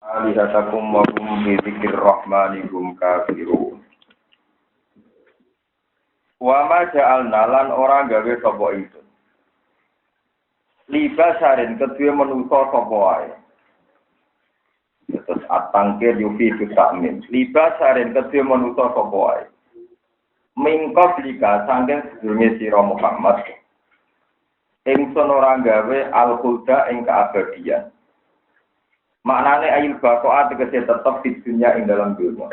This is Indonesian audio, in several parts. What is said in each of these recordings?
Alihatakum wa hum bi dzikrir rahmani hum kafirun. Wa ma ja'alna lan ora gawe sapa ingsun. Libasarin kedue menungso sapa wae. Terus atangkir yufi ta'min. Libasarin kedue menungso sapa wae. Mingko blika sanggen sedurunge sira Muhammad. Ingsun ora gawe al-khulda ing keabadian. Maknane ayil bakoat tegese tetep di dunia ing dalam dunia.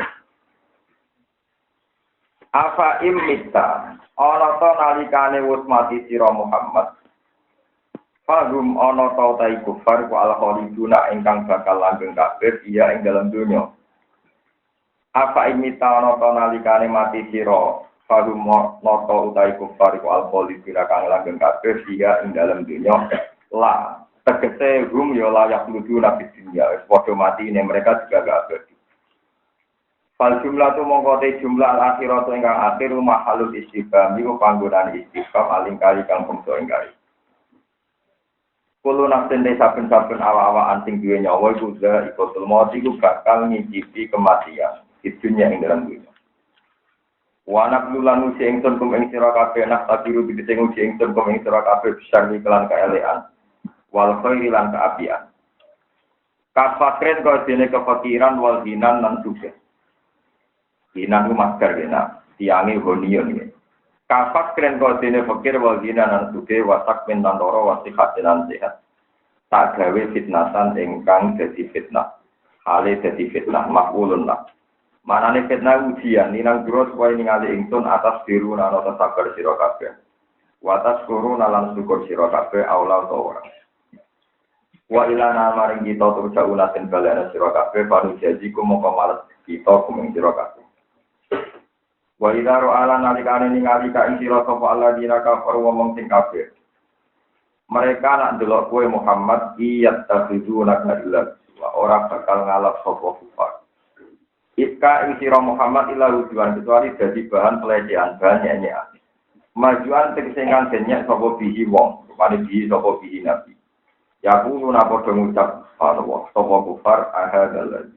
Afa imita ana ta nalikane wis mati sira Muhammad. Fahum ana ta utai kufar ku al-khaliduna ingkang bakal langgeng kafir iya ing dalam dunia. Afa imita ana ta nalikane mati sira fahum ana ta utai kufar ku al-khaliduna kang langgeng kafir iya ing dalam dunia. La tegese hum ya layak nuju nabi dunia padha mati ini mereka juga gak abadi. Fal jumlah tu mongkote jumlah al-akhirat ingkang akhir mahalul istifham iku panggonaan istifham alingkali kang bangsa ingkari. Kulo nafsin saben-saben awa-awa anting duwe nyawa iku ikotul maut iku bakal ngicipi kematian di dunia ing dalam dunia. Wa nablulan uji ingsun kum ing sira kabeh nak takiru bidhe uji ingsun kum ing sira kabeh besar iklan kaelean. Wal khairi lan kaapian. Kafakren kok dene kefakiran wal hinan lan sugih. Hinan ku masker kena, tiange honion iki. Kafakren kok dene fakir wal hinan lan sugih wasak mentan loro wasihat lan sehat. Tak gawe fitnasan ingkang dadi fitnah. Hale dadi fitnah maf'ulun lah. Manane fitnah ujian ninang jero supaya ningali ingsun atas biru lan atas sabar sira kabeh. Watas kuru lan syukur sira kabeh aula ora. Wa ilana maring kita turja unaten balana sira kabeh panu janjiku mongko males kita kumeng sira kabeh. Wa idaro ala nalikane ningali ka ing sira sapa alladzina kafaru wong sing kafir. Mereka nak delok kowe Muhammad iyat tafiduna kadillah wa ora bakal ngalap sapa kufar. Ika ing sira Muhammad ila rujuan kecuali dadi bahan pelecehan bahan nyanyian. Majuan tegese kang denyek sapa bihi wong, rupane bihi sapa bihi nabi. Ya kulo napa ngucap Allah sapa kufar ahadallah.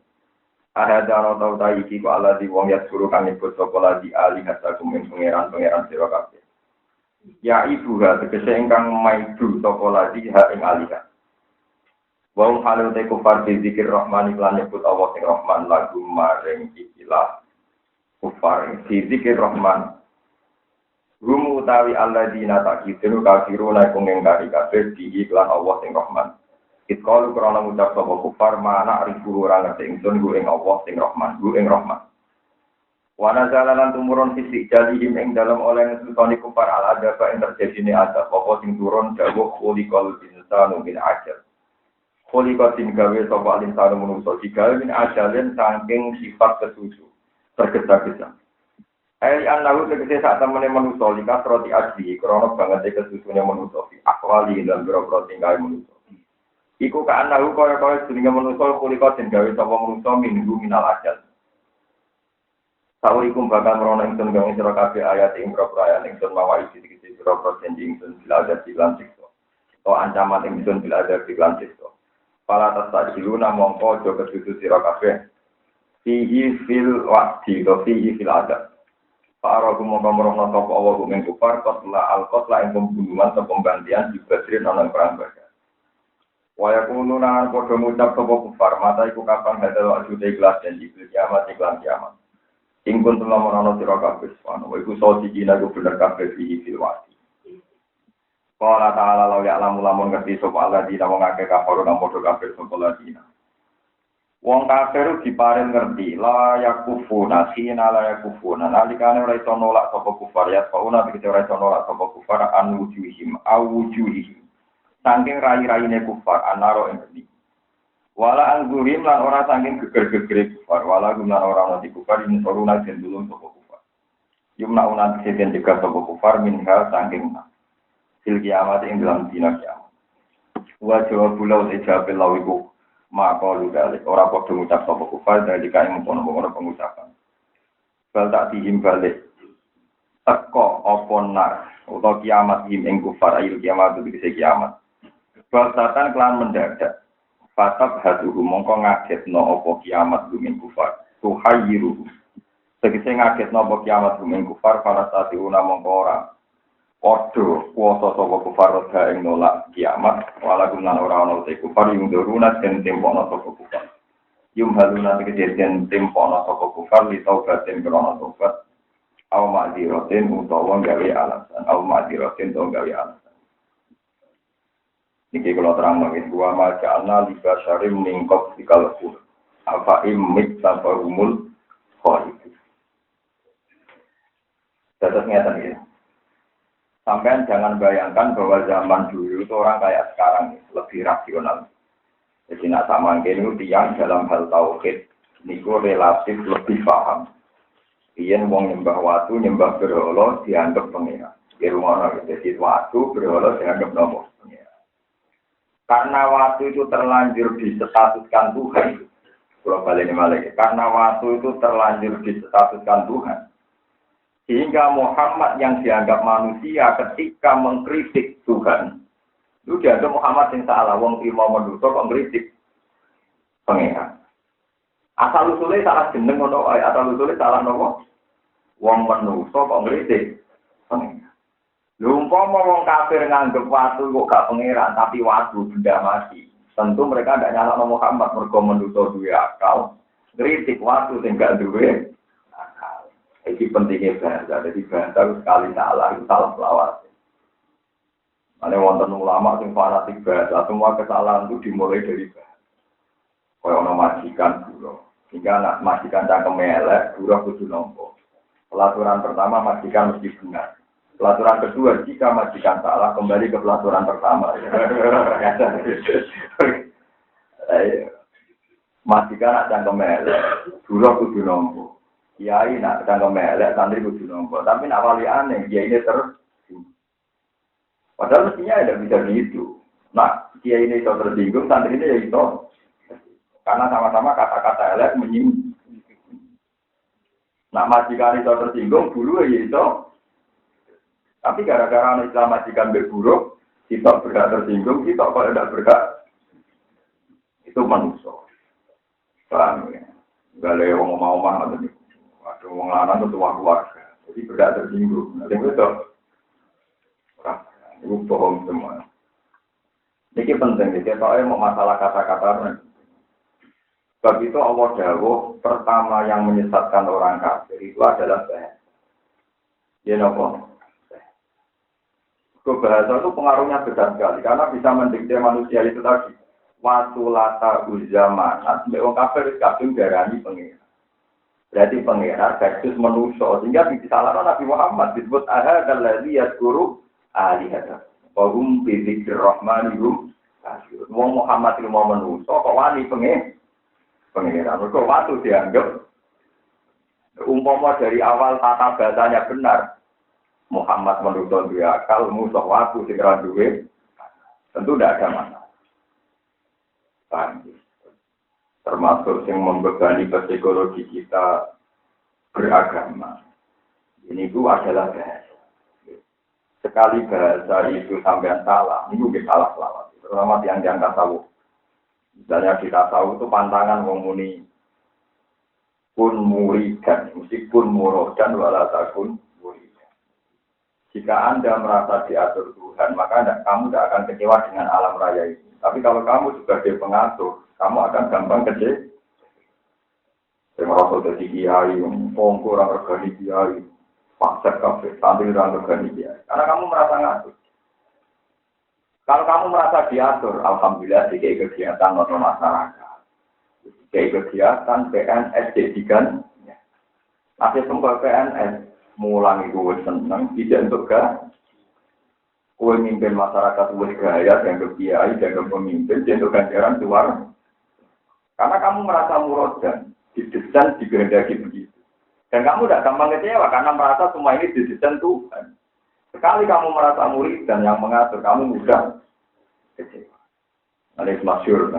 Ahadana tau ta iki ku Allah di wong ya suruh kang nyebut sapa lagi ali kata kumen pangeran sira kabeh. Ya ibu ha tegese ingkang maidu sapa lagi ha ing alika. Wong halu te kufar di zikir rahman lan nyebut Allah sing rahman lagu maring ikilah kufar di zikir rahman. Rumu utawi alladzina takidu kafiruna iku ngengkari kabeh di iklan Allah sing Rahman. Itqalu krana ngucap sapa kufar mana arifu ora ngerti ingsun ku ing Allah sing Rahman, ku ing Rahman. Wa nazalan tumurun fisik jalihim ing dalem oleh ngetutoni kufar al-adaba ing terjadine adab apa sing turun dawuh khuliqal insanu min ajal. Khuliqatin gawe sapa insanu manungsa digawe min ajalin saking sifat kesusu, tergesa-gesa. Ai annahu tegese sak temene manusa likas roti ajli krana banget kesusune manusa fi akwali lan boro-boro tinggal manusa. Iku ka annahu kaya jenenge manusa kulika den gawe sapa manusa minggu minal ajal. Saurikum bakal merono ingsun gawe sira kabeh ayat ing propra ayat ingsun mawa iki tegese boro-boro janji ingsun biladat lan siksa. O ancaman ingsun biladat lan siksa. Pala tasajiluna mongko aja kesusu sira kabeh. Fihi fil waqti to fihi fil adab. Para kumangka merono sapa Allah kumeng kufar qatla al-qatla ing pembunuhan atau pembantian di Badrin ana perang Badar. Wa yakunu lan padha ngucap sapa kufar mata iku kapan hadal ajude ikhlas dan di kiamat iklan kiamat. Ing kun telah merono sira kabeh wa iku soti dina ku bener kabeh fi fil wati. Qala ta'ala law ya'lamu lamun ngerti sapa Allah di wong akeh kafir nang padha kabeh sapa ladina. Wong kafir diparing ngerti la yakufuna sina la yakufuna nalikane ora iso nolak sapa kufar ya fauna dikete ora iso nolak sapa kufar an wujuhim awujuhim saking rai-raine kufar anaro ing geni wala anggurim lan ora saking geger-gegere kufar wala gumlan ora ana di kufar ing soruna den dulung sapa kufar yumna unan seden juga sapa kufar minha saking fil kiamat ing dalam dina kiamat wa jawabulau ijabel lawiku maka lu balik ora padha ngucap sapa kufar dari kae mung-mung pengucapan. Bal tak dihim balik. Teko apa nar utawa kiamat him ing kufar ayo kiamat iki kiamat. Basatan kelan mendadak. Fatab haduhu mongko ngagetno apa kiamat gumin kufar. Tuhayyiru. Tegese ngagetno apa kiamat gumin kufar para satiuna mongko ora. Padha kuwasa sapa kufar roda ing nolak kiamat walakum lan ora ana te kufar yung duruna den tempono sapa kufar. Yung haluna tegese den tempono sapa kufar li taubatin krono tobat. Aw ma'dzirotin utawa gawe alasan. Aw ma'dzirotin utawa gawe alasan. Niki kalau terang lagi, gua macamna liba syarim ningkop di kalpur. Apa imit tanpa umul khalid. Tetapnya tadi. Sampai jangan bayangkan bahwa zaman dulu itu orang kayak sekarang lebih rasional. Jadi nak sama ini tiang dalam hal tauhid, niku relatif lebih paham. Yen wong nyembah watu, nyembah berhala dianggap pengira. Di rumah orang jadi watu berhala dianggap nopo. Karena waktu itu terlanjur distatuskan Tuhan, kalau balik ini karena waktu itu terlanjur distatuskan Tuhan, sehingga Muhammad yang dianggap manusia ketika mengkritik Tuhan, itu dianggap Muhammad yang salah, wong terima menduga kok mengkritik pengeran. Asal usulnya salah jeneng atau asal usulnya salah nopo, wong menduga kok mengkritik pengeran. Umpama wong kafir nganggep watu kok gak pangeran tapi watu benda mati. Tentu mereka tidak nyalahno Muhammad mergo menduso duwe akal. Kritik watu sing gak duwe akal. Iki pentingnya bahasa. Jadi bahasa sekali salah itu salah selawat. Mane wonten ulama sing fanatik bahasa, semua kesalahan itu dimulai dari bahasa. Kaya ana majikan guru. Hingga anak majikan cangkem elek, guru kudu nampa. Pelaturan pertama majikan mesti benar. Pelaturan kedua, jika majikan salah, kembali ke pelaturan pertama. Majikan nak cangkem elek, guru kudu nampa. Kiai nak cangkem elek, santri kudu nampa. Tapi nak wali aneh, kiai ini padahal mestinya tidak bisa begitu. Nah, kiai ini iso tersinggung, santri ini ya iso. Karena sama-sama kata-kata elek menyinggung. Nah, majikan iso tersinggung, dulu ya iso. Tapi gara-gara anak Islam majikan berburuk, kita berhak tersinggung, kita kalau tidak berhak, itu manusia. Paham ya? Gak ada yang mau ada orang lanang itu tua keluarga, jadi berhak tersinggung. Nanti itu, itu bohong semua. Ini penting, jadi soalnya mau masalah kata-kata. Sebab itu Allah Dawuh pertama yang menyesatkan orang kafir itu adalah bahasa. Ya nopo. Bahasa itu pengaruhnya besar sekali karena bisa mendikte manusia itu tadi. Watulata uzamanat, orang kafir kabeh darani pengira. Berarti pengira versus manusia sehingga disalahkan Nabi Muhammad disebut ahadzal ladzi yadhkuru alihata. Wa hum bi dzikrir rahmanihum kafirun. Wong Muhammad itu mau manusia kok wani pengira. Mergo watu dianggap umpama dari awal tata bahasanya benar. Muhammad menurut dia akal, musuh waktu segera duwe, tentu tidak ada masalah. Termasuk yang membebani psikologi kita beragama. Ini itu adalah bahasa. Sekali bahasa itu sampai salah, ini juga salah selawat. Terutama yang tasawuf. Misalnya kita tahu itu pantangan mengumuni kun muridan, meskipun murodan walatakun. Jika Anda merasa diatur Tuhan, maka kamu tidak akan kecewa dengan alam raya ini. Tapi kalau kamu sebagai pengatur, kamu akan gampang kecewa. Saya merasa jadi kiai, pongko orang organik kiai, paksa kafe, sambil orang organik kiai. Karena kamu merasa ngatur. Kalau kamu merasa diatur, alhamdulillah di kegiatan atau masyarakat, di kegiatan PNS jadikan, nasib semua PNS. Mulangi gue senang, tidak untuk gue mimpin masyarakat gue gaya, dan kiai, dan pemimpin, dan untuk ganjaran luar. Karena kamu merasa murodan, didesain, digendaki begitu. Dan kamu tidak gampang kecewa, karena merasa semua ini didesain Tuhan. Sekali kamu merasa murid dan yang mengatur, kamu mudah kecewa. Ini masyhur,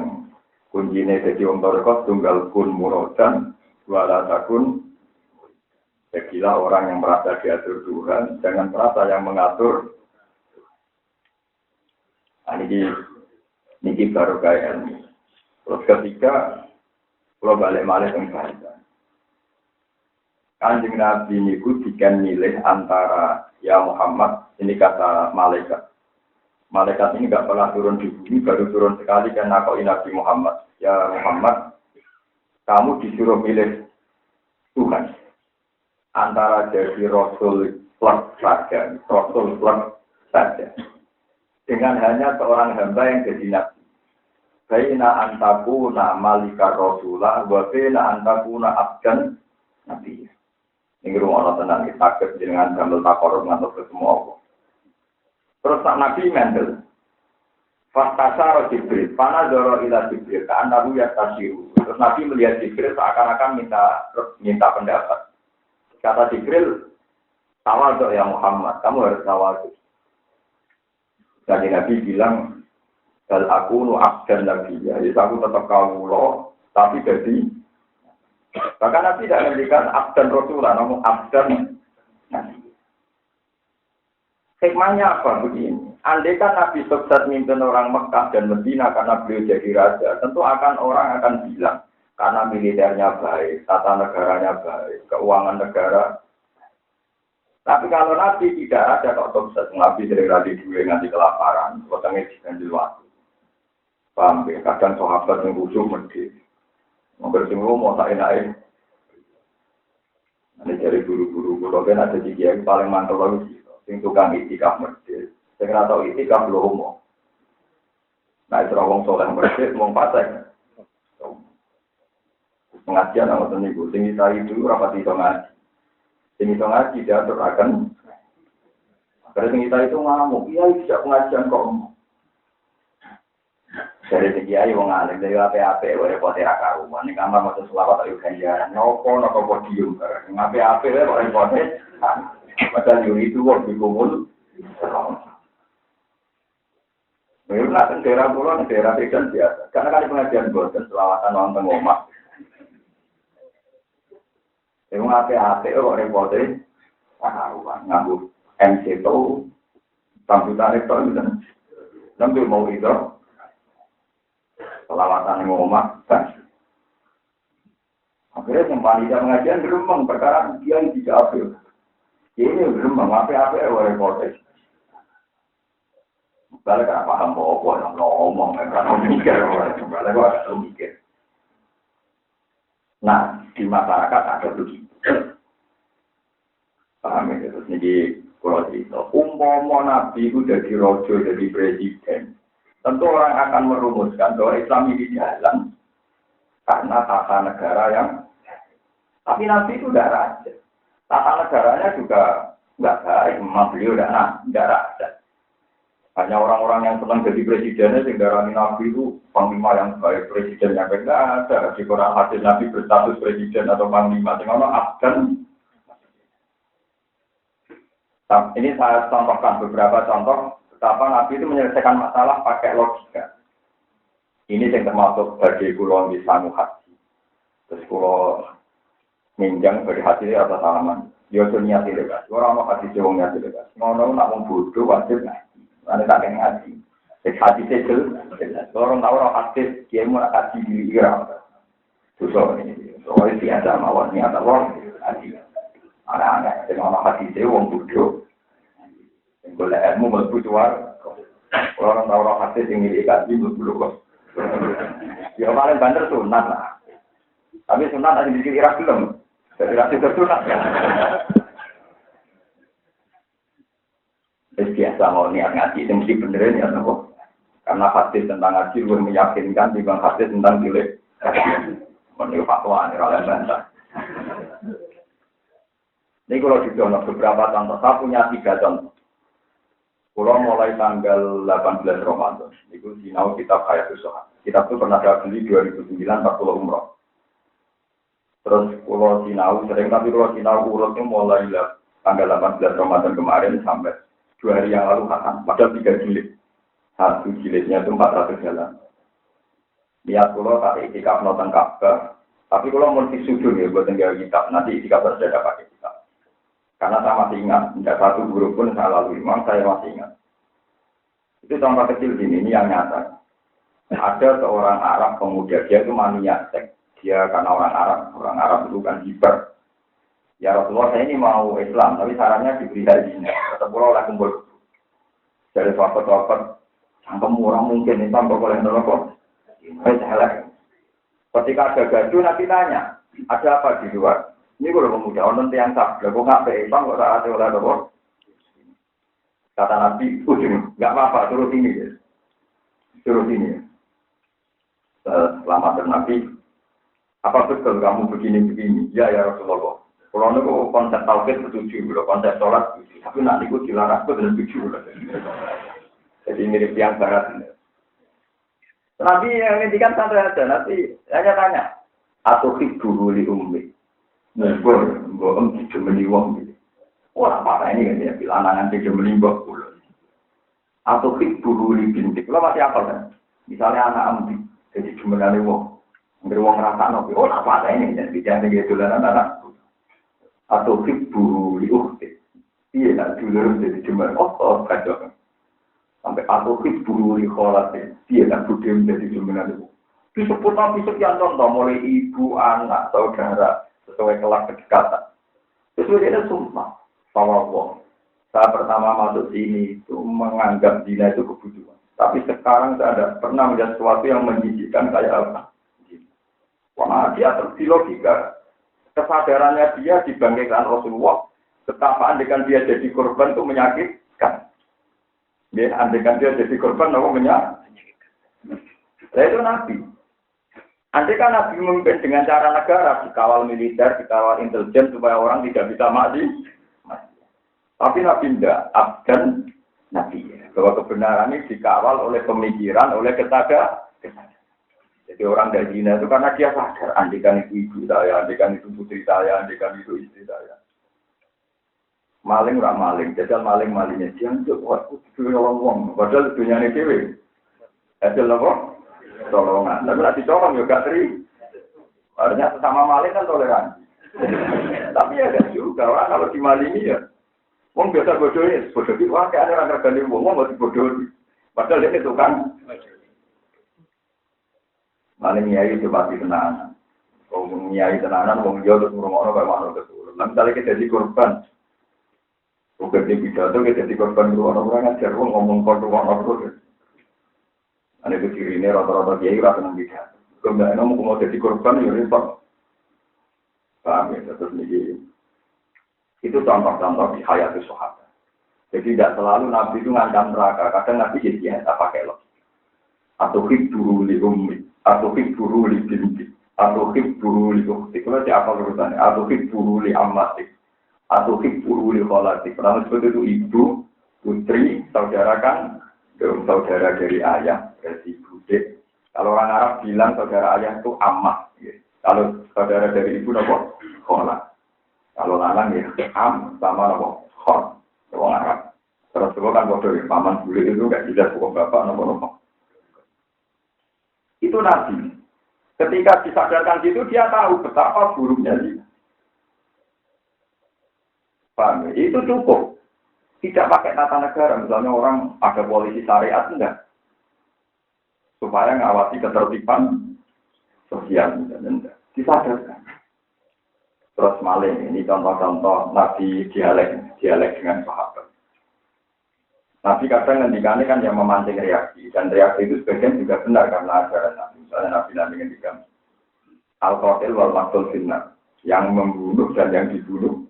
kuncinya jadi Om Torikot, tunggal kun murodan, wala takun. Jagilah orang yang merasa diatur Tuhan, jangan merasa yang mengatur. Nah, ini baru kayak ini. Terus ketiga, kalau balik-balik yang bahasa. Kanjeng Nabi niku dikan milih antara ya Muhammad, ini kata malaikat. Malaikat ini nggak pernah turun di bumi, baru turun sekali kan nakoi Nabi Muhammad. Ya Muhammad, kamu disuruh milih Tuhan. Antara jadi Rasul plus saja, Rasul plus saja. Dengan hanya seorang hamba yang jadi Nabi. Baina antakuna malika rasulah, wa baina antakuna abdan nabi. Ini rumah Allah tenang, kita dengan gambar takorup ngantuk ke semua Allah. Terus tak Nabi mendel. Fastasaro Jibril, panadoro ila Jibril, ka'annahu yastasiru. Terus Nabi melihat Jibril seakan-akan minta pendapat. Kata Jibril, tawadhu ya Muhammad, kamu harus tawadhu. Jadi Nabi bilang, Bal aku nu abdan lagi ya, jadi aku tetap kawula, tapi jadi bahkan Nabi tidak memberikan abdan Rasulullah, namun abdan Nabi. Hikmahnya apa begini? Andai kan Nabi sukses mimpin orang Mekah dan Medina karena beliau jadi raja, tentu orang akan bilang karena militernya baik, tata negaranya baik, keuangan negara. Tapi kalau Nabi tidak ada kok sukses, Nabi sering radi duwe nganti kelaparan, potongnya diganjil waktu. Paham ya, kadang sahabat yang khusyuk medhi. Mungkin sing mau tak enak. Ini dari guru-guru kan ada di kiai paling mantap lagi. Sing tukang itikaf medhi. Sing ora tau itikaf lho mau. Nah, itu wong saleh medhi wong fasik. Pengajian ana ngoten niku. Sing itu rapat iso ngaji. Sing iso ngaji diatur akan. Karena sing itu ngamuk, iya bisa pengajian kok. Dari segi ayu wong alim dari ape-ape ora pote ra karuan ning kamar maca selawat ayo ganjaran nopo podium ape-ape ora pote padahal yo itu wong dikumul Memang kan daerah pulau, daerah pekan biasa. Karena kan pengajian boten selawatan wonten omah. Memang ape-ape ora pote karuan nganggo MC to komputer itu kan. Sambil mau itu selawatan yang ngomong, kan? Akhirnya yang panitia pengajian geremeng perkara dia yang tidak ambil. Ini geremeng, apa-apa oleh kotes. Balik kan paham bahwa yang ngomong, kan mikir, balik kok agak mikir. Nah, di masyarakat ada begitu. Paham ya, terus ini kalau cerita, umpama Nabi itu jadi rojo, jadi presiden. Tentu orang akan merumuskan bahwa Islam ini jalan karena tata negara yang tapi Nabi itu tidak raja. Tata negaranya juga nggak baik, memang beliau tidak raja. Hanya orang-orang yang senang jadi presidennya sehingga Nabi itu panglima yang baik, presiden yang baik nggak ada. Di Quran hadis Nabi berstatus presiden atau panglima, sehingga abdan. Ini saya contohkan beberapa contoh. Betapa Nabi itu menyelesaikan masalah pakai logika. Ini yang termasuk bagi pulau di Sanu Haji. Terus pulau minjang bagi hasilnya atas salaman. Dia niat ilegal. Orang mau haji jauh niat ilegal. Ngono nak membodoh wajib ngaji. Nanti tak kena ngaji. Haji sejel. Orang tahu orang hadis dia mau haji di Irak. Susah ini. Soalnya biasa mawar niat Allah haji. Anak-anak dengan orang haji jauh bodoh. Boleh ilmu mlebu luar. Orang tahu orang hadis yang milik kaji mlebu kok. Ya paling banter sunat lah. Tapi sunat ada di Irak belum. Jadi rasi tersunat ya. Biasa mau niat ngaji itu mesti benerin ya nopo. Karena hadis tentang ngaji lebih meyakinkan dibanding hadis tentang milik. Menurut fatwa ini oleh bantah. Ini kalau dicontoh beberapa contoh, saya punya 3 contoh. Kalau mulai tanggal 18 Ramadan, itu sinau kitab Hayatus Shohat. Kitab itu pernah saya beli 2009 40 umroh. Terus kalau sinau sering, tapi kalau sinau urutnya mulai tanggal 18 Ramadan kemarin sampai 2 hari yang lalu hatam. Padahal 3 jilid. 1 jilidnya itu 400 jalan. Niat kalau tak itikaf nonton Ka'bah, tapi kalau mau disujud ya buat tinggal kitab, nanti itikaf harus ada pakai kitab. Karena saya masih ingat, tidak satu guru pun saya lalui, memang saya masih ingat. Itu contoh kecil ini yang nyata. Ada seorang Arab pemuda, dia itu maniak seks. Dia karena orang Arab itu kan hiper. Ya Rasulullah, saya ini mau Islam, tapi sarannya diberi hajinya. Kata pulau oleh kumpul. Dari sahabat-sahabat, cangkem orang mungkin Islam boleh neraka. Ketika ada gaduh, Nabi tanya, ada apa di luar? Ini kalau pemuda, orang yang tak, kok nggak be Islam, kok tak ada oleh neraka? Kata Nabi, nggak apa-apa, turut ini. Turut ini. Selamat Nabi. Apa betul kamu begini-begini? Ya Rasulullah. Kalau itu konsep tauhid setuju, konsep sholat setuju. Tapi nanti aku dilarang aku dan setuju. Jadi mirip yang barat. Nabi yang ini kan santai aja. Nanti hanya tanya. Atau hiburu li ummi. Gue dijemeni wong. Wah apa ini kan ya? Bilangan dijemeni mbak pulau. Atau hiburu li bintik. Lo masih apa kan? Misalnya anak ambi. Jadi jumlahnya wong. Beruang rasa nopi, apa ini? Dan bicara gitu lah anak. Atau hibbu liuhti. Iya, nak dulu jadi cuma kacau. Sampai atau hibbu likholati. Iya, nak budem jadi cuma itu. Disebut nabi sekian contoh, mulai ibu, anak, saudara, sesuai kelas kedekatan. Sesuai dia sumpah. Sama Allah. Saya pertama masuk sini itu menganggap zina itu kebutuhan. Tapi sekarang saya ada pernah melihat sesuatu yang menjijikkan kayak apa. Wah, dia terlogika. Kesadarannya dia dibangkitkan Rasulullah. Betapa andekan dia jadi korban itu menyakitkan. Ya, andekan dia jadi korban itu menyakitkan. Nah, itu Nabi. Andekan Nabi memimpin dengan cara negara, dikawal militer, dikawal intelijen supaya orang tidak bisa mati. Tapi Nabi tidak. Abdan Nabi. Bahwa kebenaran ini dikawal oleh pemikiran, oleh kesadaran. Jadi orang dari zina itu karena dia sadar, andikan itu ibu saya, andikan itu putri saya, andikan itu istri saya. Maling orang maling, jajal malingnya dia untuk waktu itu orang padahal dunia ini dewi. Jajal apa? Tolongan. Tapi nanti colong juga teri. Artinya sesama maling kan toleransi. Tapi ya kan juga, orang kalau dimalingi ya, wong biasa bodohnya, bodoh wah kayak ada orang tergandeng wong masih bodoh. Padahal dia itu kan. Maling nyai itu pasti tenanan. Kalau nyai tenanan, mau jauh terus ngurung-ngurung kayak mana keturun. Nanti misalnya kita jadi korban. Bukan di pidato, kita jadi korban ngurung-ngurung ajar. Ngomong korban terus. Ada kecil ini rata-rata kiai rata nang pidato. Kalau nggak ngomong mau jadi korban, ya repot. Paham ya? Terus ini. Itu contoh-contoh di hayat sahabat. Jadi tidak selalu Nabi itu ngancam neraka. Kadang Nabi jadi tak pakai logika. Atau hiburu li ummi. Atau hiburu li binti, atau hiburu li ukhti. Kalau siapa urusannya? Atau hiburu li ammati, atau hiburu li kholati. Pertama seperti itu ibu, putri, saudara kan, saudara dari ayah, dari bude. Kalau orang Arab bilang saudara ayah itu ammah. Ya. Kalau saudara dari ibu apa? Kholat. Kalau lanang ya am sama apa? Khol. Orang Arab. Terus kan bodoh paman bule itu nggak jelas bukan bapak nopo. Itu Nabi. Ketika disadarkan itu dia tahu betapa buruknya zina. Paham ya? Itu cukup. Tidak pakai tata negara. Misalnya orang ada polisi syariat enggak. Supaya ngawasi ketertiban sosial. Enggak. Disadarkan. Terus maling. Ini contoh-contoh Nabi dialek dengan sahabat. Nabi kadang ngendikannya kan yang memancing reaksi. Dan reaksi itu sebagian juga benar karena ajaran Nabi. Misalnya Nabi ngendikan Al-Qatil wal Maqtul Finnar. Yang membunuh dan yang dibunuh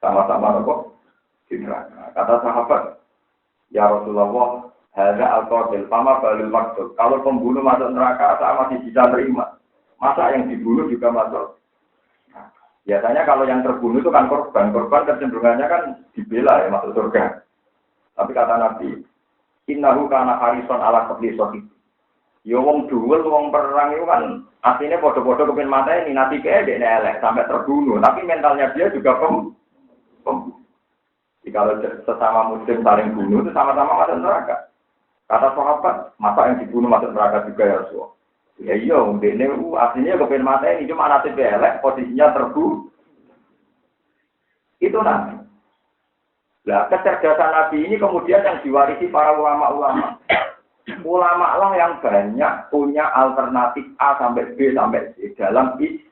sama-sama kok di neraka. Kata sahabat, ya Rasulullah, hadza Al-Qatil, fama balul Maqtul. Kalau pembunuh masuk neraka, saya masih bisa terima. Masa yang dibunuh juga masuk? Biasanya kalau yang terbunuh itu kan korban. Korban kecenderungannya kan dibela ya masuk surga. Tapi kata Nabi, innahu kana harison ala qabli sahih. Ya wong duel, wong perang itu kan aslinya bodoh-bodoh kepin mata ini nanti kayak elek sampai terbunuh. Tapi mentalnya dia juga pembunuh. Jadi kalau sesama muslim saling bunuh itu sama-sama masuk neraka. Kata sahabat, masa yang dibunuh masuk neraka juga ya Rasulullah. Ya iya, ini aslinya kepin mata ini cuma nanti elek posisinya terbunuh. Itu Nabi. Nah, kecerdasan Nabi ini kemudian yang diwarisi para ulama-ulama. Ulama lah yang banyak punya alternatif A sampai B sampai C dalam isi.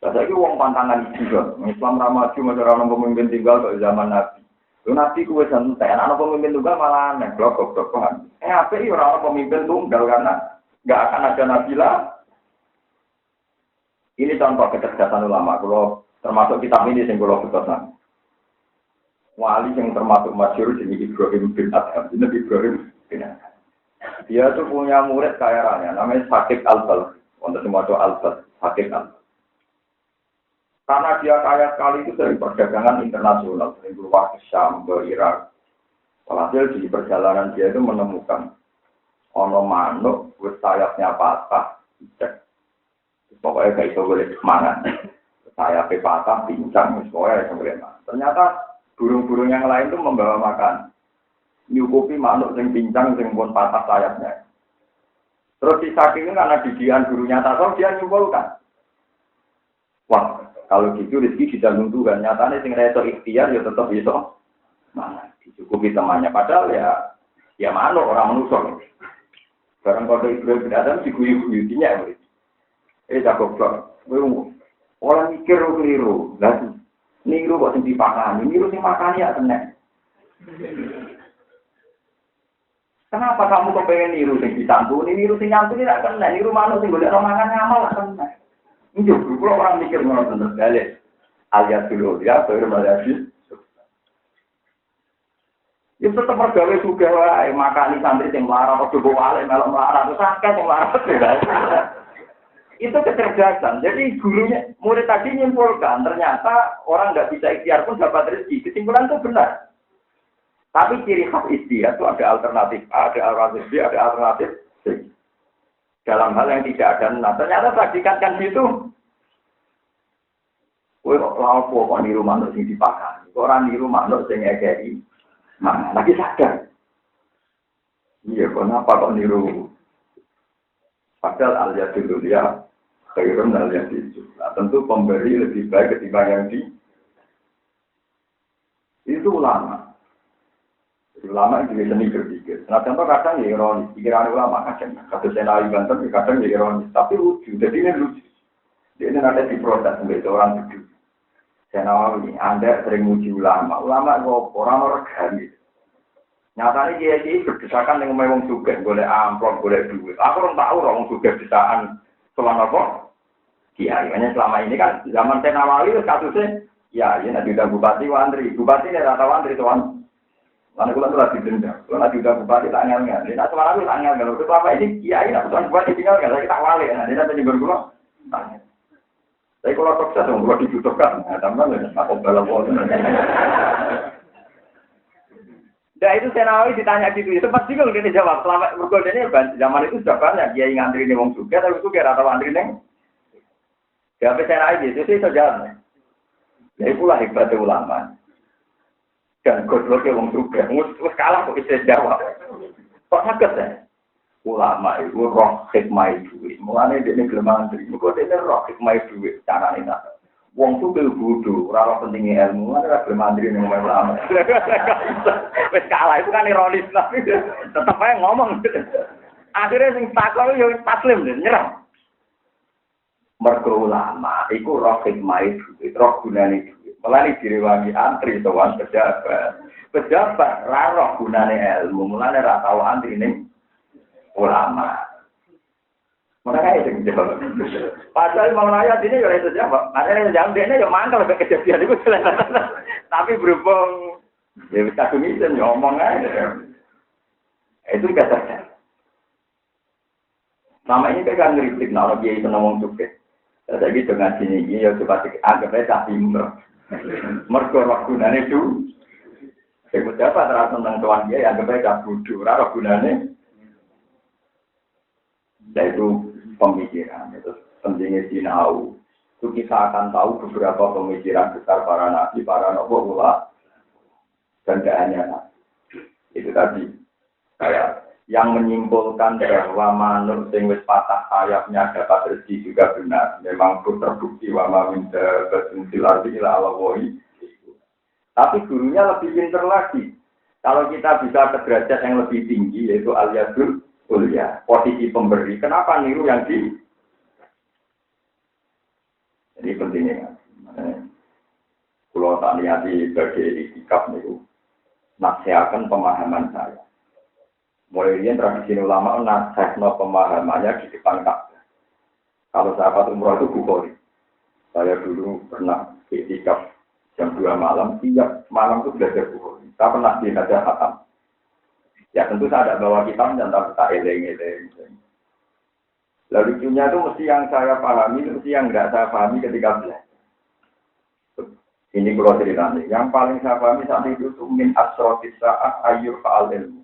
Saya itu uang pantangan isi juga. Islam ramaju masyarakat pemimpin tinggal ke zaman Nabi. Nabi kuwe santai, anak pemimpin tunggal malah aneh, blok-blokan. Apa sih orang pemimpin tunggal karena nggak akan ada Nabi lah. Ini contoh kecerdasan ulama. Kalau termasuk kitab ini yang kalau kecerdasan. Wali yang termasuk masyhur jenis Ibrahim bin Adham. Ini Ibrahim bin Adham. Dia tuh punya murid kaya raya, namanya Sakib Al-Balkhi. Untuk semua doa Al-Balkhi, Sakib Al-Balkhi. Karena dia kaya sekali itu dari perdagangan internasional, dari keluar ke Syam, ke Irak. Walhasil di perjalanan dia itu menemukan ono manuk, sayapnya patah, cek. Pokoknya kayak itu boleh semangat. Sayapnya patah, pincang, pokoknya itu boleh. Ternyata burung-burung yang lain itu membawa makan. Nyukupi manuk yang pincang, yang pun patah sayapnya. Terus si saking ini karena didian gurunya tasawuf, dia nyimpulkan. Wah, kalau gitu rezeki dijamin Tuhan. Nyatanya sing reso ikhtiar ya tetap bisa. Nah, dicukupi temannya. Padahal ya manuk orang menusuk. Barang kode Ibrahim bin Adham diguyu-guyutinya. Goblok. Orang mikir keliru. Lah, niru kok sing dipakani. Niru sing makani ya tenan. Kenapa kamu kepengen niru sing disantuni? Niru sing nyantuni tak kena. Niru manuk sing golek mangan ngamal tak kena. Ini juga orang mikir ngono bener dalil. Alias dulu ya, baru madhasi. Ya tetap mergawe juga wae makani santri sing melarat ojo bawa wale melok melarat terus akeh sing melarat. Itu kecerdasan. Jadi gurunya murid tadi nyimpulkan ternyata orang nggak bisa ikhtiar pun dapat rezeki. Kesimpulan itu benar. Tapi ciri khas ikhtiar itu ada alternatif A, ada alternatif B, ada alternatif C. Dalam hal yang tidak ada, nah ternyata praktikan gitu. Kowe kok lapo kok niru manuk sing dipakan. Ora niru manuk sing ngekeki. Nah, lagi sadar. Iya, kenapa kok niru? Padahal al-yadul ya khairun al-yadul. Nah, tentu pemberi lebih baik ketimbang yang di. Itu ulama. Ulama itu seni berpikir. Nah, contoh kadang ya ironis. Pikiran ulama kadang. Kata Senawi Banten kadang ya ironis. Tapi lucu. Jadi ini lucu. Ini ada di proses sebagai orang begitu. Senawi, Anda sering muji ulama. Ulama itu orang regani. Nyatanya dia berdesakan dengan memang juga. Boleh amplop, boleh duit. Aku orang tahu orang juga desaan. Selama apa? Kiai. Hanya selama ini kan zaman Senawi kasusnya. Ya, ini nanti udah bupati wandri. Bupati ini rata wandri tuan. Karena kalau itu lagi dendam, kalau lagi udah bupati tak ngel-ngel. Dia tak semalam itu tak ngel-ngel. Selama ini kiai nak tuan bupati tinggal nggak, saya tak wali. Dia nanti bergulung. Tapi kalau sukses, kalau dibutuhkan, tambah aku balap wali. Nah itu Senawi ditanya gitu, itu pasti kalau dia jawab. Selama bergulung ini zaman itu sudah banyak kiai ngantri nih wong juga, tapi juga rata ngantri nih. Siapa Senawi gitu sih sejauh. Ya itulah hebatnya ulama. Dan godloknya wong juga, wis kalah kok bisa jawab. Kok sakit ya? Ulama itu roh hikmah duit. Mulane dene gelem antri. Kok dene roh hikmah duit carane ta. Wong tuh bodho, ora ora pentingnya ilmu, ora gelem antri ning omah ulama. Wis kalah itu kan ironis lah. Tetep ae ngomong. Akhirnya sing takon yo taslim nyerah. Mergo ulama iku roh hikmah duit, roh gunane duit. Mulai direwangi antri sowan pejabat. Pejabat ra gunane ilmu, mulane ra tau antri ning ulama. Mereka itu jawab. Padahal mau nanya ini ya itu jawab. Ada yang jawab dia ya mangkal ke kejadian itu. Tapi berhubung ya bisa kumisen ya ngomong aja. Itu kata. Sama ini kan ngeritik kalau dia itu ngomong juga. Jadi dengan sini ya coba anggap aja timur. Mergo roh gunane itu. Saya ucapkan terasa tentang tuan dia yang kebaik bodoh, roh gunane. Yaitu pemikiran, itu pentingnya sinau. Itu kita akan tahu beberapa pemikiran besar para nabi, para ulama, dan tidak hanya nabi. Itu tadi kayak yang menyimpulkan bahwa manuk sing wis patah sayapnya dapat rezeki juga benar. Memang terbukti wa ma min dabatin fil ardi illa Allahi. Tapi gurunya lebih pintar lagi. Kalau kita bisa ke derajat yang lebih tinggi, yaitu al-yadul ulya, posisi pemberi, kenapa niru yang di? Jadi pentingnya. Kalau tak lihat di bagian sikap niru, nasihatkan pemahaman saya. Mulai ini tradisi ulama nasihatkan pemahamannya di depan Ka'bah. Kalau sahabat umroh itu Bukhari. Saya dulu pernah sikap jam 2 malam, tiap malam itu belajar Bukhari. Saya pernah belajar khatam. Ya tentu saya ada bawa kitab dan tak eleng-eleng. Lalu lucunya itu mesti yang saya pahami, mesti yang tidak saya pahami ketika belajar. Ini kalau ceritanya. Yang paling saya pahami saat itu min asrotis sa'ah ayyur fa'al ilmu.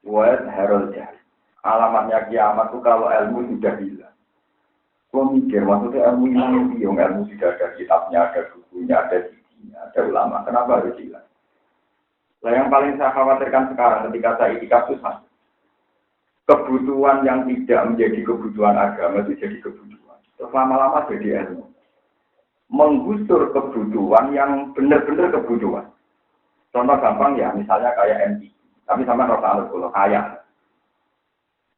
Wa harul jahil. Alamatnya kiamat itu kalau ilmu sudah hilang. Kalau mikir, maksudnya ilmu hilang, ilmu sudah ada kitabnya, ada bukunya, ada CD-nya, ada ulama. Kenapa harus hilang? Nah, yang paling saya khawatirkan sekarang ketika saya itikaf itu kebutuhan yang tidak menjadi kebutuhan agama itu jadi kebutuhan. Terus lama-lama jadi ilmu. Menggusur kebutuhan yang benar-benar kebutuhan. Contoh gampang ya, misalnya kayak MTQ. Tapi sama Rasulullah kalau kaya.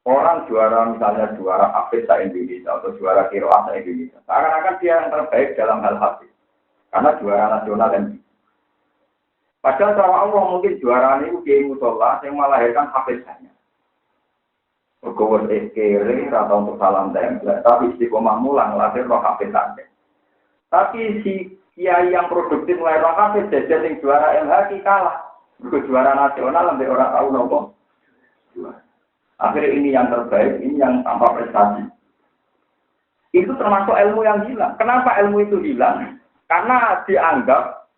Orang juara misalnya juara Hafiz Indonesia atau juara Qiraat Indonesia. Seakan-akan dia yang terbaik dalam hal Hafiz. Karena juara nasional MTQ. Padahal cara Allah mungkin juara ini Kiai Musola yang melahirkan Hafiznya. Bergowes kere atau untuk salam tempel, tapi istiqomah mulang lahir roh Hafiznya. Tapi si kiai yang produktif mulai roh Hafiz jadi yang juara MHQ kalah. Juara nasional sampai orang tahu nopo. Akhirnya ini yang terbaik, ini yang tanpa prestasi. Itu termasuk ilmu yang hilang. Kenapa ilmu itu hilang? Karena dianggap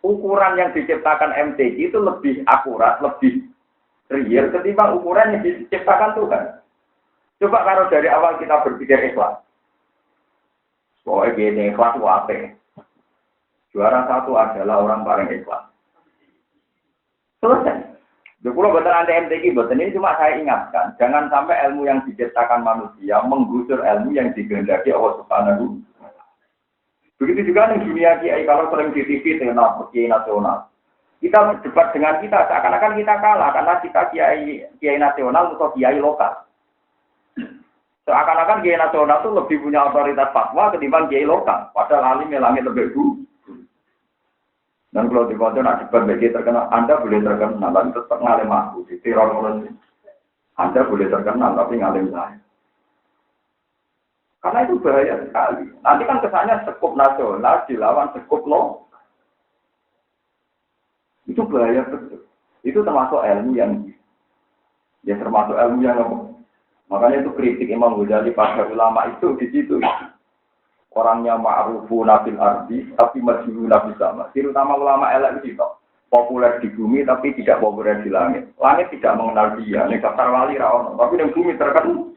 ukuran yang diciptakan MTQ itu lebih akurat, lebih real ketimbang ukuran yang diciptakan Tuhan. Coba kalau dari awal kita berpikir ikhlas. Pokoknya gini, ikhlas wape. Juara satu adalah orang paling ikhlas. Selesai. Kalau betul anda MTQ, betul ini cuma saya ingatkan. Jangan sampai ilmu yang diciptakan manusia menggusur ilmu yang dikehendaki Allah Subhanahu. Begitu juga di dunia kiai, kalau sering di TV, kiai nasional. Kita berdebat dengan kita, seakan-akan kita kalah, karena kita kiai nasional atau kiai lokal. Seakan-akan kiai nasional itu lebih punya otoritas fatwa ketimbang kiai lokal. Padahal alim yang langit lebih dulu. Dan kalau di kota nak debat bagi terkenal, Anda boleh terkenal, tapi tetap ngalim aku. Di teror Anda boleh terkenal, tapi ngalim saya. Karena itu bahaya sekali. Nanti kan kesannya sekup nasional dilawan sekup lokal. Itu bahaya betul. Itu termasuk ilmu yang termasuk ilmu yang makanya itu kritik Imam Ghazali pada ulama itu di situ. Orangnya ma'rufu nafil ardi tapi majhulu nafil sama. Terutama ulama elek itu populer di bumi tapi tidak populer di langit. Langit tidak mengenal dia. Nek daftar wali ra ono, tapi di bumi terkenal.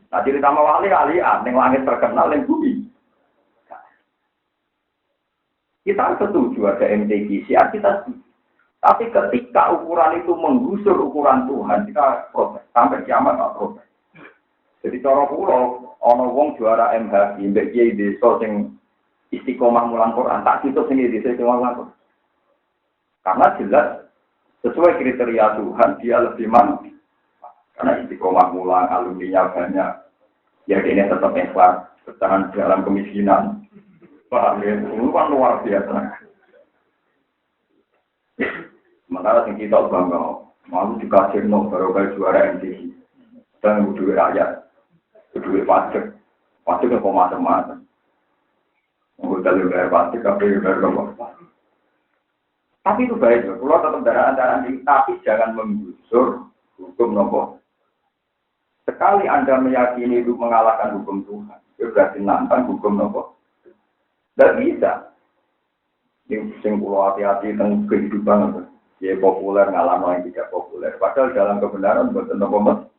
Nah, terutama wali ning langit terkenal ning bumi. Kita setuju ada MTQ, siap kita setuju. Tapi ketika ukuran itu menggusur ukuran Tuhan, kita protes. Sampai kiamat tak protes. Jadi cara pulau, ono wong juara MHQ, mbek kiai desa sing istiqomah mulang Quran, tak situ sing desa istiqomah mulang Quran. Karena jelas sesuai kriteria Tuhan dia lebih mantap. Karena istiqomah mulang alumninya banyak. Ya ini tetap ikhlas, bertahan dalam kemiskinan. Paham ya, itu kan luar biasa. Sementara yang kita bangga, malu juga jenong baru kali juara MTQ. Dan duit rakyat. Duit pajak yang macam-macam. Kita lebih bayar pajak, tapi bayar apa? Tapi itu baik, kalau tetap darah-darah ini, tapi jangan menggusur hukum nopo. Sekali Anda meyakini itu mengalahkan hukum Tuhan, itu berarti nantang hukum nopo. Tidak bisa. Ini sing pulau hati-hati tentang kehidupan, ya populer ngalahkan yang tidak populer. Padahal dalam kebenaran bukan nopo.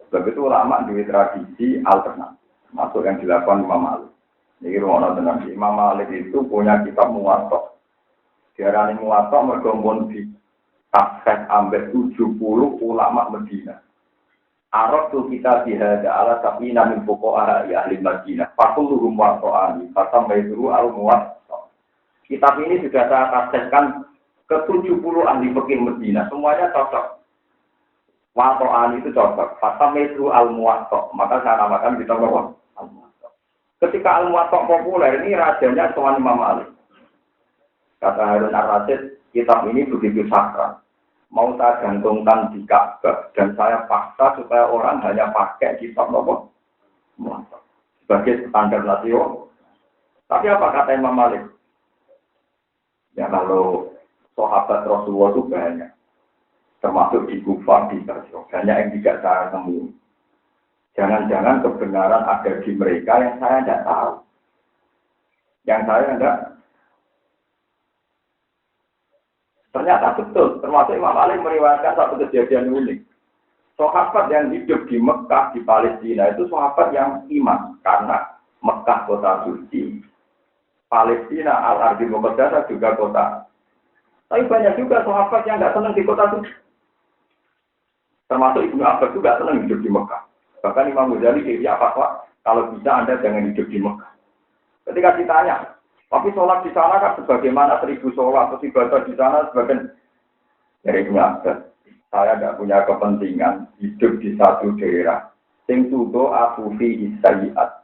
Sebab itu ulama di tradisi alternatif, masuk yang dilakukan Imam Malik. Ini rumah tenang. Imam Malik itu punya kitab Muwatta. Diarani Muwatta mergompon di tafsir ambek 70 ulama Medina. Arab tu kita dihada ala tapi namin pokok ahli Madinah. Fakuluhum Muwatta'ani, fatam baituru al Muwatta. Kitab ini sudah saya tafsirkan ke-70 ahli fikih Medina, semuanya cocok. Wato'an itu cocok. Fatamidu al-Muwatta'. Maka saya namakan kita bahwa al-Muwatta'. Ketika al-Muwatta' populer, ini rajanya Tuan Imam Malik. Kata Harun Ar-Rasyid, kitab ini begitu sakral. Mau saya gantungkan di Ka'bah dan saya paksa supaya orang hanya pakai kitab Muwatta'. Sebagai standar nasional. Tapi apa kata Imam Malik? Ya kalau sahabat Rasulullah itu banyak. Termasuk di Kufah, di Persio. Banyak yang tidak saya temui. Jangan-jangan kebenaran ada di mereka yang saya tidak tahu. Yang saya tidak. Ternyata betul. Termasuk Imam Malik meriwayatkan satu kejadian unik. Sahabat yang hidup di Mekah, di Palestina itu sahabat yang iman. Karena Mekah kota suci. Palestina, Al-Ardil Muqaddasah juga kota. Tapi banyak juga sahabat yang tidak senang di kota suci. Termasuk Ibnu Abbas juga senang hidup di Mekah. Bahkan Imam Ghazali dia fatwa, kalau bisa Anda jangan hidup di Mekah. Ketika ditanya, tapi sholat di sana kan sebagaimana 1000 sholat, atau ibadah di sana sebagian dari Ibnu Abbas. Saya tidak punya kepentingan hidup di satu daerah. Sing tudo aku fi isya'iat.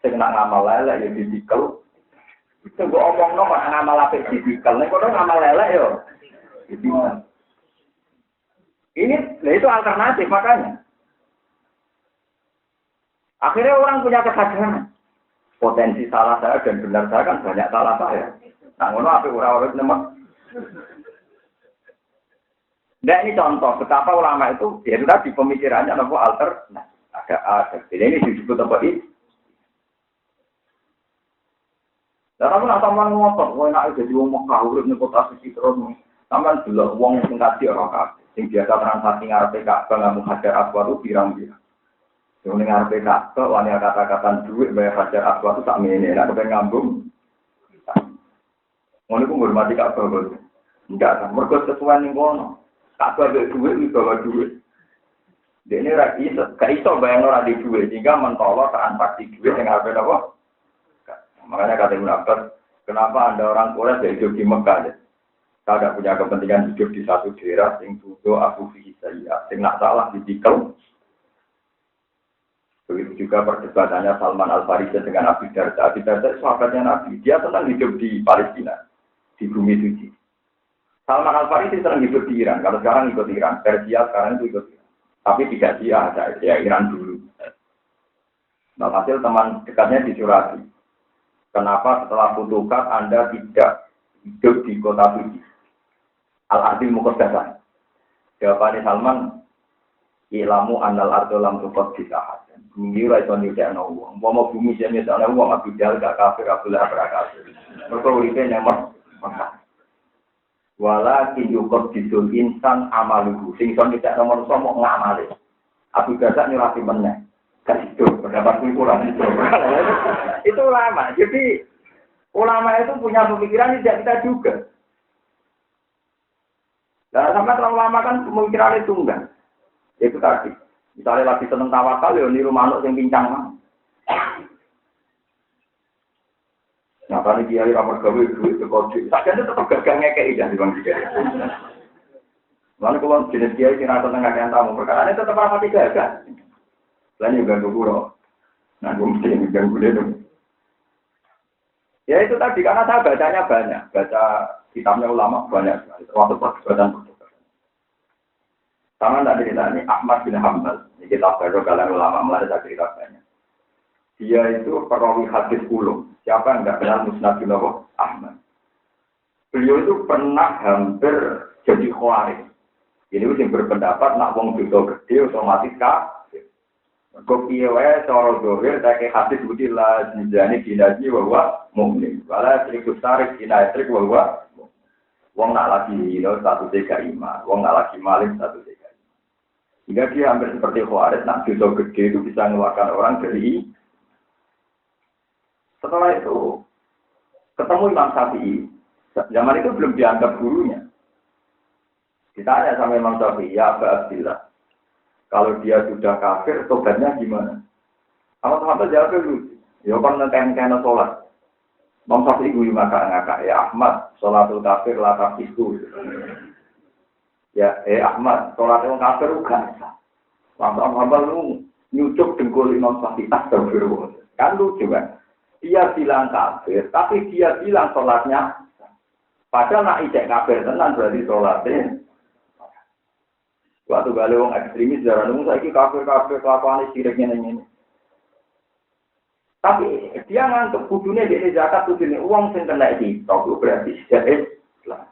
Sing nak ngamal lelek ya ditikel. Sing kok omongno kok ngamal apik ditikel. Nek kok ngamal lelek ya ditikel. Ini, nah itu alternatif makanya. Akhirnya orang punya kesadaran. Potensi salah saya dan benar saya kan banyak salah saya. Nah, ngono apa orang-orang nemek. Nah, ini contoh betapa ulama itu ya sudah di pemikirannya nopo alter. Nah, ada. Ini disebut apa ini? Lah kamu nak sampean ngotot, kowe nek jadi wong Mekah urip ning kota suci terus. Sampeyan delok wong sing kaji ora kabeh. Sing biasa transaksi ngarepe Ka'bah ngamu Hajar Aswad itu pirang-pirang. Sing ning ngarepe Ka'bah wani kata-kata duit bayar Hajar Aswad itu sak meneh, nek kepen ngambung. Ngono ku ngurmati Ka'bah kok. Enggak kan, mergo sesuai ning kono. Ka'bah duit iki bawa duit. Dene ra iso, gak iso bayang ora di duit, sehingga mentolo transaksi duit sing ngarepe apa? Makanya kata Ibnu Abbas, kenapa Anda orang Quraisy hidup di Mekah? Saya tidak punya kepentingan hidup di satu daerah yang tuduh aku fihisaya, yang nak salah ditikel. Begitu juga perdebatannya Salman Al-Farisi dengan Abi Darda. Abi Darda sahabatnya Nabi, dia senang hidup di Palestina, di bumi suci. Salman Al-Farisi senang hidup di Iran, kalau sekarang ikut Iran, Persia sekarang itu ikut Iran. Tapi tidak dia Iran dulu. Nah, hasil teman dekatnya dicurati. Kenapa setelah Futuhat Anda tidak hidup di kota suci? Al-Ardil Muqaddasah. Jawabannya Salman, ilamu annal ardo lam tukot disahad. Bumi ora iso nyedakno wong. Umpama bumi sing nyedakno wong Abu Jahal gak kafir, Abdullah kafir. Mergo uripe nang Mekah. Walakin yukot disul insan amaluhu. Sing iso nyedakno manusa mok ngamale. Abu Jahal nyurati meneh. Itu pendapat kurang itu. Itu ulama. Jadi ulama itu punya pemikiran tidak kita juga. Dan sampai terlalu lama kan pemikiran itu enggak. Itu tadi. Misalnya lagi seneng tawakal ya niru manuk sing pincang mah. Nah, kali kiai ramah gawe duit ke kode. Sakjane tetep gagal ngekeki jan di bang kiai. Lalu kalau jenis kiai sing rasa tengah tamu perkara ini tetap rapati gagal. Lain juga guru, nah gue mesti ganggu dia dong. Ya itu tadi karena saya bacanya banyak, baca kitabnya ulama banyak sekali, termasuk perdebatan. Sama tadi ini Ahmad bin Hanbal, ini kitab baru kalian ulama mulai saya cerita banyak. Dia itu perawi hadis ulum. Siapa yang nggak kenal Musnad bin Ahmad? Beliau itu pernah hampir jadi khawarij. Ini yang berpendapat nak wong dosa gede otomatis kafir. Kopi wae cara dohir tak hadis butilah jinjani dinaji bahwa mukmin. Wala ikut tarik dinatrik bahwa wong nak lagi hino satu tiga iman, wong nak lagi maling satu tiga iman. Hingga dia hampir seperti khawarij nak dosa gede itu bisa mengeluarkan orang dari. Setelah itu ketemu Imam Syafi'i. Zaman itu belum dianggap gurunya. Ditanya sama Imam Syafi'i, ya Aba Abdillah. Kalau dia sudah kafir, tobatnya gimana? Sama-sama jawabnya lucu. Ya kan ngeken-kena sholat. Bang Syafi'i gue ngakak ya Ahmad, sholatul kafir la tafiku. Ya, Ahmad, sholat orang kafir juga. Lama-lama lu nyucuk dengkul Imam Syafi'i astagfirullah. Kan lucu kan? Dia bilang kafir, tapi dia bilang sholatnya. Padahal nak ijek kafir tenan berarti sholatnya. Waktu balik orang ekstremis darah nunggu saya kafir kelakuan siriknya ini. Tapi dia ngantuk kudunya di zakat kudunya uang sing kena di top berarti sudah Islam.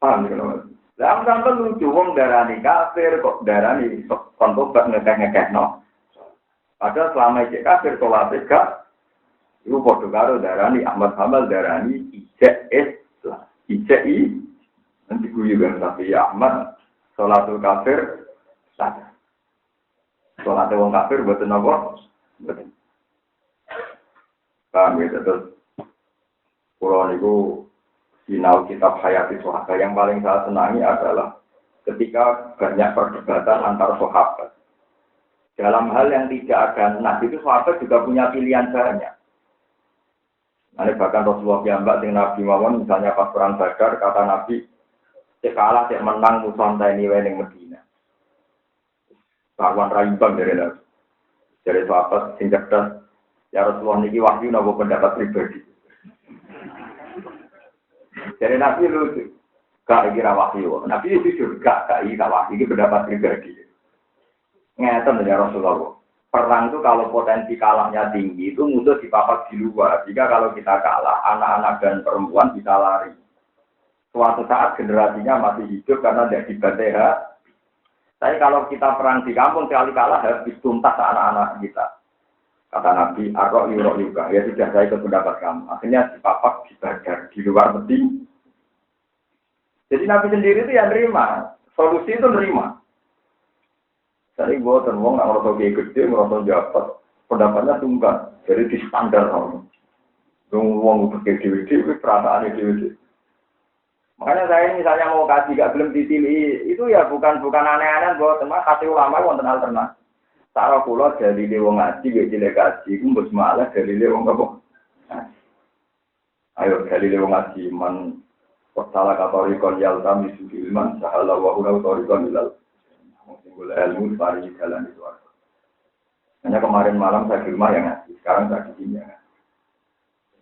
Paham ya loh. Lah sampai lucu uang darani kafir kok darani kontobat ngekeh no. Padahal selama ijek kafir sholat gak. Ibu podo karo darani Ahmad Hamal darani ijek Islam. Ijek nanti gue juga tapi Ahmad sholatul kafir saja. Sholat wong kafir buatan apa? Betul. Paham ya, terus pulau niku sinau kitab Hayati Sahabat yang paling saya senangi adalah ketika banyak perdebatan antar sahabat dalam hal yang tidak ada nas itu sahabat juga punya pilihan banyak. Nah, bahkan Rasulullah piyambak dengan Nabi Muhammad misalnya pas perang Badar kata Nabi cek kalah cek menang musuh ini wae ning Madinah. Kawan raimbang dari Nabi. Dari sahabat sing cerdas, ya Rasulullah niki wahyu napa pendapat pribadi. Dari Nabi lu gak kira wahyu. Nabi itu juga gak kira wahyu ini pendapat pribadi. Ngeten ya Rasulullah. Perang itu kalau potensi kalahnya tinggi itu musuh dipapak di luar. Jika kalau kita kalah, anak-anak dan perempuan bisa lari. Suatu saat generasinya masih hidup karena tidak dibantai. Tapi kalau kita perang di kampung sekali kalah habis tuntas anak-anak kita. Kata Nabi, arok juga. Ya sudah saya ikut pendapat kamu. Akhirnya dipapak di Badar di luar peti. Jadi Nabi sendiri itu yang nerima. Solusi itu nerima. Jadi gue terwong nggak ngerasa kayak gede, ngerasa dapat. Pendapatnya tunggal. Jadi di standar orang. Uang pakai DVD, perasaan DVD. Makanya saya misalnya mau kasih gak belum ditili itu ya bukan aneh-aneh buat teman kasih ulama wonten alternatif. Cara kula dari wong ngaji gak jelek kaji ku mbok malah dari wong apa. Ayo dari wong ngaji man salah katorikon yal kami ilman sahala wa ula katorikon ilal. Singgul ilmu pari jalan itu. Hanya kemarin malam saya di rumah yang ngaji, sekarang saya di sini ya.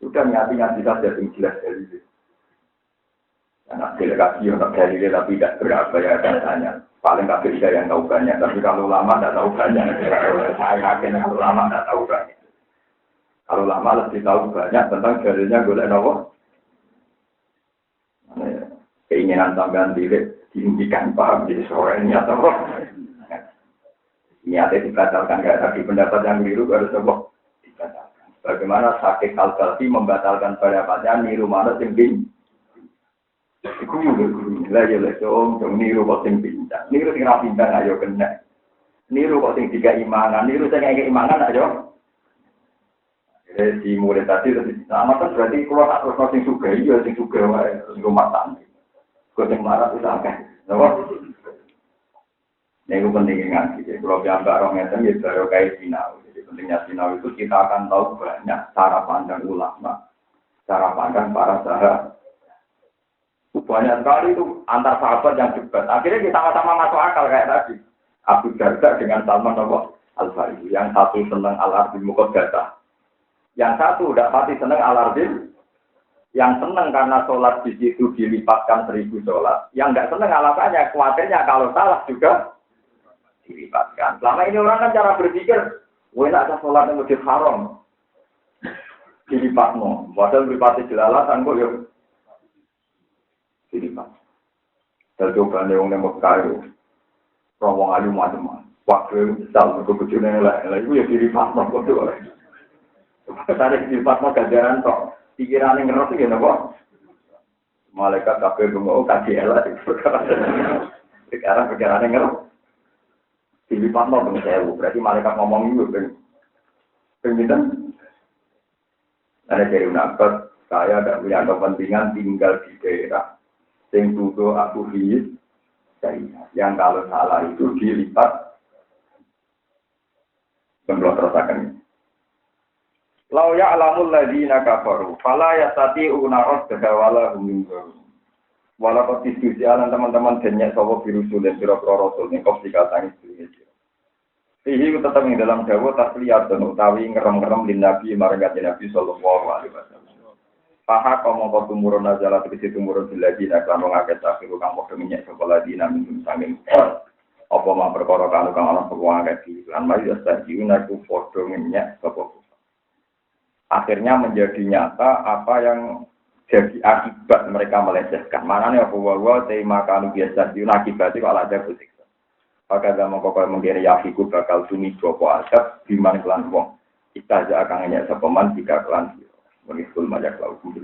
Sudah ngaji saja yang jelas dari itu. Anak delegasi untuk dalilnya tapi tidak berapa ya katanya. Paling tak bisa yang tahu banyak. Tapi kalau lama tidak tahu banyak. Saya yakin kalau lama tidak tahu banyak. Kalau lama lebih tahu banyak tentang dalilnya golek nopo. Keinginan tambahan diri diimpikan paham jadi soalnya atau niatnya dibatalkan kayak tadi pendapat yang keliru harus nopo dibatalkan. Bagaimana sakit kalkulasi membatalkan pendapatnya niru mana tinggi. Iku yo lah yo dong niru kok sing pindah. Niru sing ra pindah ayo kena. Niru kok sing tiga imangan, niru sing ngeke imangan ayo. Di mulai tadi sama kan berarti kalau tak terus sing sugih yo sing sugih wae sing rumah tangga. Kok sing marah wis akeh. Napa? Nek penting ngaji. Kalau gambar orang ngeten ya baru kayak sinau. Jadi pentingnya sinau itu kita akan tahu banyak cara pandang ulama, cara pandang para sahabat. Banyak sekali itu antar sahabat yang debat. Akhirnya kita sama-sama masuk akal kayak tadi. Abu Darda dengan Salman Al-Farisi. Yang satu senang Al-Arbil Muqaddasah. Yang satu tidak pasti senang Al-Arbil. Yang senang karena sholat di situ dilipatkan 1000 sholat. Yang tidak senang alasannya, khawatirnya kalau salah juga dilipatkan. Selama ini orang kan cara berpikir, enak ada sholat yang lebih haram. Dilipatno. Padahal dilipati jelalatan kok ya. Dilipat. Dan coba neong nembok kayu, rawang ayu macam-macam. Waktu misal kebetulan lah, itu ya dilipat nopo tu. Tadi dilipat nopo ganjaran toh. Pikiran yang ngerti gimana kok? Malaikat kabel bengok kaji elah. Sekarang pikiran yang ngerti. Dilipat nopo bengsewu. Berarti malaikat ngomong itu pengen. Ada dari nabat, saya tidak punya kepentingan tinggal di daerah. Sing tuduh aku hiis, yang kalau salah itu dilipat. Belum terusakan. Lau ya'lamul ladzina kafaru fala yastati'una radda wala hum yunzarun. Walau diskusi alan teman-teman banyak sapa birusul dan pira-pira rasul ning kok dikatani iki. Ini tetap ing dalam dawa tasliyat dan utawi ngerem-ngerem lin Nabi marang Nabi sallallahu alaihi wasallam. Paha kamu kau tumurun nazalah tegesi tumurun dilagi nak lan wong akeh tafiru kang padha minyak sapa ladina minum sanging apa mah perkara kang ana wong akeh lan mari astadiun aku padha minyak sapa. Akhirnya menjadi nyata apa yang jadi akibat mereka melecehkan. Manane apa wawa tema kalau biasa diun akibatnya kalau ada bersiksa. Maka zaman kau mengira yafiku bakal sumi jopo adab biman kelan wong. Kita aja akan nanya sepeman jika kelan. Mengisul majak lauk.